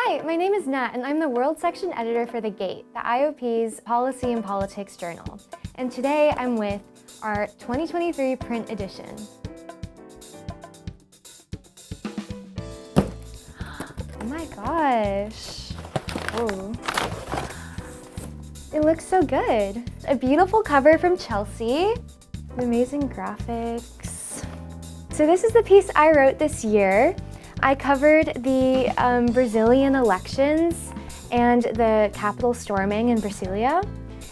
Hi, my name is Nat, and I'm the World Section Editor for The Gate, the IOP's Policy and Politics Journal. And today I'm with our 2023 print edition. Oh my gosh. Oh. It looks so good. A beautiful cover from Chelsea. Amazing graphics. So this is the piece I wrote this year. I covered the Brazilian elections and the Capitol storming in Brasilia.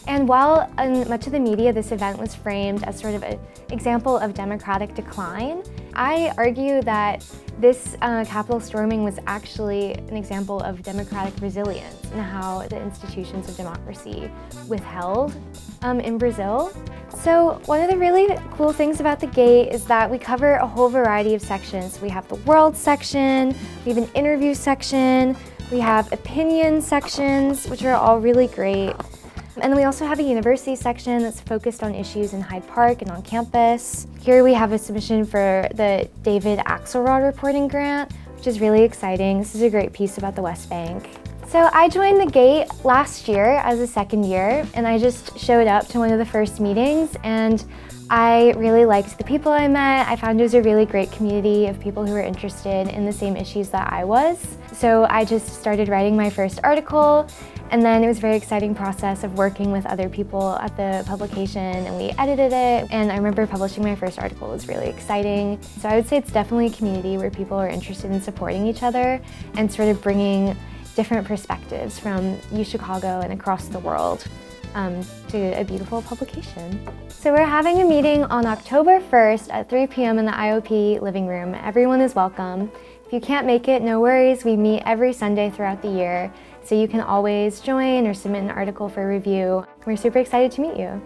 And while in much of the media this event was framed as sort of an example of democratic decline, I argue that this Capitol storming was actually an example of democratic resilience and how the institutions of democracy withheld in Brazil. So one of the really cool things about The Gate is that we cover a whole variety of sections. We have the world section, we have an interview section, we have opinion sections, which are all really great. And then we also have a university section that's focused on issues in Hyde Park and on campus. Here we have a submission for the David Axelrod Reporting Grant, which is really exciting. This is a great piece about the West Bank. So I joined The Gate last year as a second year, and I just showed up to one of the first meetings, and I really liked the people I met. I found it was a really great community of people who were interested in the same issues that I was. So I just started writing my first article, and then it was a very exciting process of working with other people at the publication, and we edited it. And I remember publishing my first article was really exciting. So I would say it's definitely a community where people are interested in supporting each other and sort of bringing different perspectives from UChicago and across the world to a beautiful publication. So we're having a meeting on October 1st at 3 p.m. in the IOP living room. Everyone is welcome. If you can't make it, no worries. We meet every Sunday throughout the year, so you can always join or submit an article for review. We're super excited to meet you.